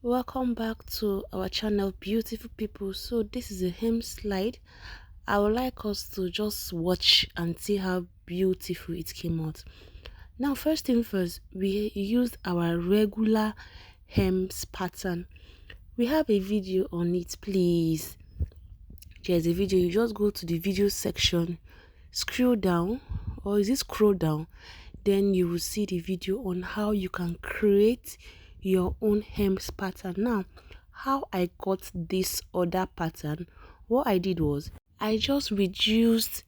Welcome back to our channel, beautiful people. So this is a hem slide. I would like us to just watch and see how beautiful it came out. Now, first thing first, we used our regular hems pattern. We have a video on it. Please, there's a video. You just go to the video section, scroll down, or is it scroll down? Then you will see the video on how you can create your own hems pattern. Now, how I got this other pattern, what I did was I just reduced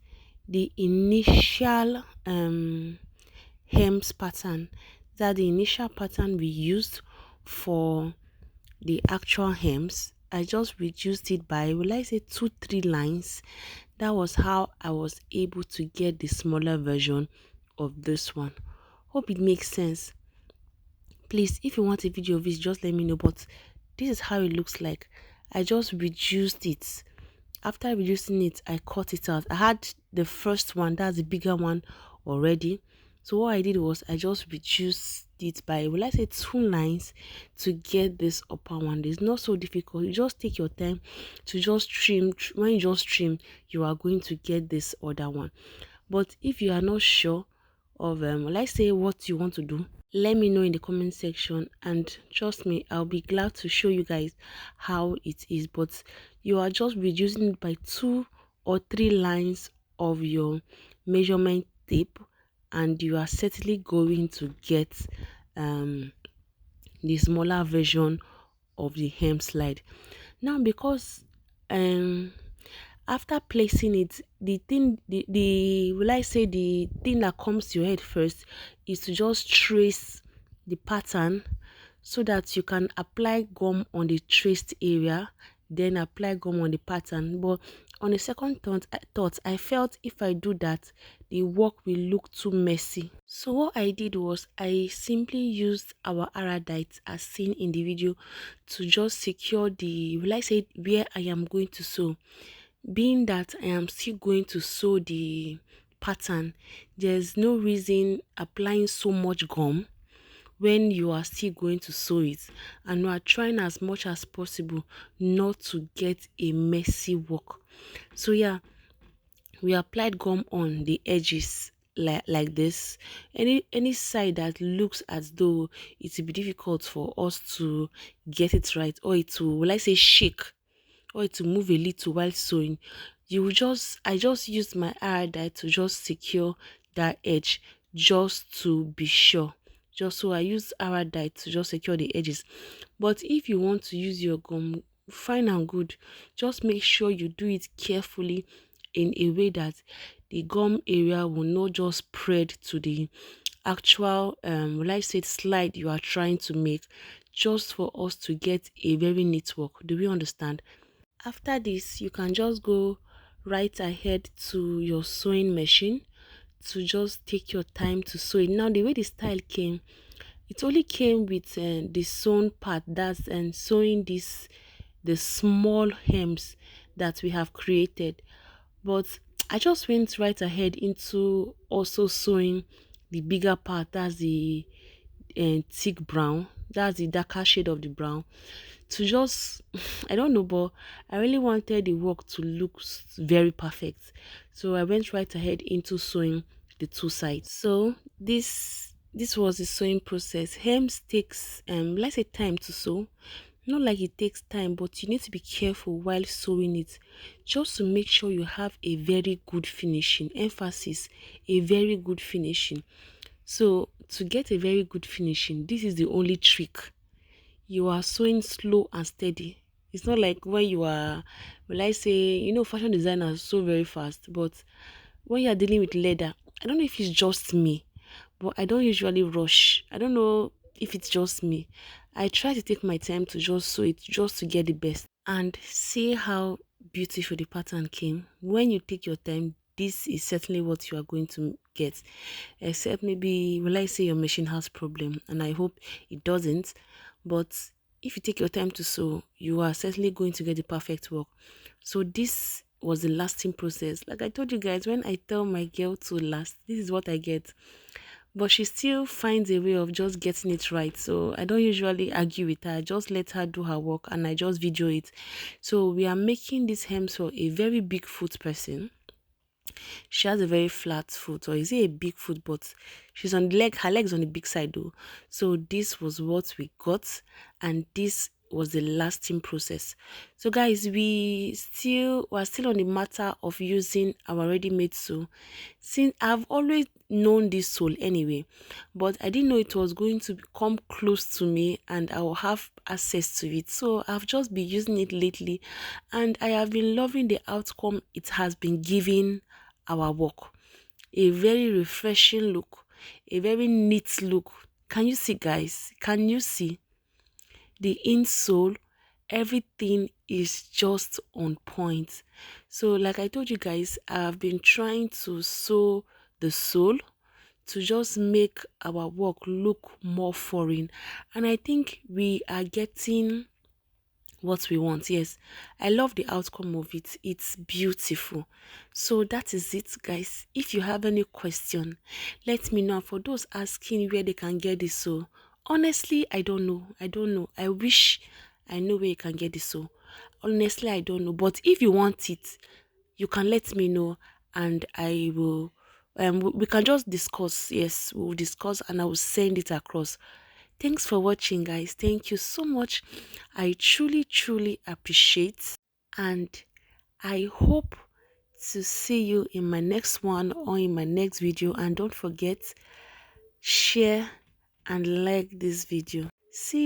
the initial hems pattern, that the initial pattern we used for the actual hems. I just reduced it by, will I say, 2-3 lines. That was how I was able to get the smaller version of this one. Hope it makes sense. Please, if you want a video of this, just let me know. But this is how it looks like. I just reduced it. After reducing it, I cut it out. I had the first one, that's the bigger one already. So what I did was I just reduced it by, will I say, 2 lines to get this upper one. It's not so difficult. You just take your time to just trim. When you just trim, you are going to get this other one. But if you are not sure of let's say what you want to do, let me know in the comment section, and trust me, I'll be glad to show you guys how it is. But you are just reducing it by 2 or 3 lines of your measurement tape, and you are certainly going to get the smaller version of the hem slide. Now, because after placing it, the will I say, the thing that comes to your head first is to just trace the pattern so that you can apply gum on the traced area, then apply gum on the pattern. But on a second thought, I felt if I do that, the work will look too messy. So what I did was I simply used our aradite as seen in the video to just secure the, will I say, where I am going to sew. Being that I am still going to sew the pattern, there's no reason applying so much gum when you are still going to sew it, and you are trying as much as possible not to get a messy work. So yeah, we applied gum on the edges like this. Any side that looks as though it will be difficult for us to get it right, or it will, will I say, shake, or to move a little while sewing, I just used my iodide to just secure that edge, just to be sure. Just so I use iodide to just secure the edges. But if you want to use your gum, fine and good. Just make sure you do it carefully, in a way that the gum area will not just spread to the actual will I say, slide you are trying to make, just for us to get a very neat work. Do we understand? After this, you can just go right ahead to your sewing machine to just take your time to sew it. Now, the way the style came, it only came with the sewn part, that's and sewing the small hems that we have created. But I just went right ahead into also sewing the bigger part, that's the thick brown, that's the darker shade of the brown, to just I don't know, but I really wanted the work to look very perfect, so I went right ahead into sewing the two sides. So this was the sewing process. Hems takes let's say time to sew. Not like it takes time, but you need to be careful while sewing it, just to make sure you have a very good finishing. Emphasis, a very good finishing. So to get a very good finishing, this is the only trick. You are sewing slow and steady. It's not like when you are, will I say, fashion designers sew very fast, but when you are dealing with leather, I don't know if it's just me, but I don't usually rush. I don't know if it's just me. I try to take my time to just sew it, just to get the best. And see how beautiful the pattern came. When you take your time, this is certainly what you are going to get. Except maybe, will I say, your machine has problem, and I hope it doesn't. But if you take your time to sew, you are certainly going to get the perfect work. So this was the lasting process. Like I told you guys, when I tell my girl to last, this is what I get. but she still finds a way of just getting it right. So I don't usually argue with her. I just let her do her work and I just video it. So we are making this hem for a very big foot person. She has a very flat foot, or is it a big foot? But she's on the leg, her legs on the big side though. So this was what we got, and this was the lasting process. So guys, we're still on the matter of using our ready-made sew. Since I've always known this sole anyway, but I didn't know it was going to come close to me and I will have access to it. So I've just been using it lately, and I have been loving the outcome it has been giving our work. A very refreshing look, a very neat look. Can you see, guys? Can you see the insole? Everything is just on point. So like I told you guys, I've been trying to sew the sole to just make our work look more foreign, and I think we are getting what we want. Yes, I love the outcome of it. It's beautiful. So that is it, guys. If you have any question, let me know. For those asking where they can get this, so honestly, I don't know. I wish I know where you can get this. So honestly, I don't know. But if you want it, you can let me know, and I will. We can just discuss. Yes, we'll discuss, and I will send it across. Thanks for watching, guys. Thank you so much. I truly appreciate, and I hope to see you in my next one or in my next video. And don't forget, share and like this video. See ya.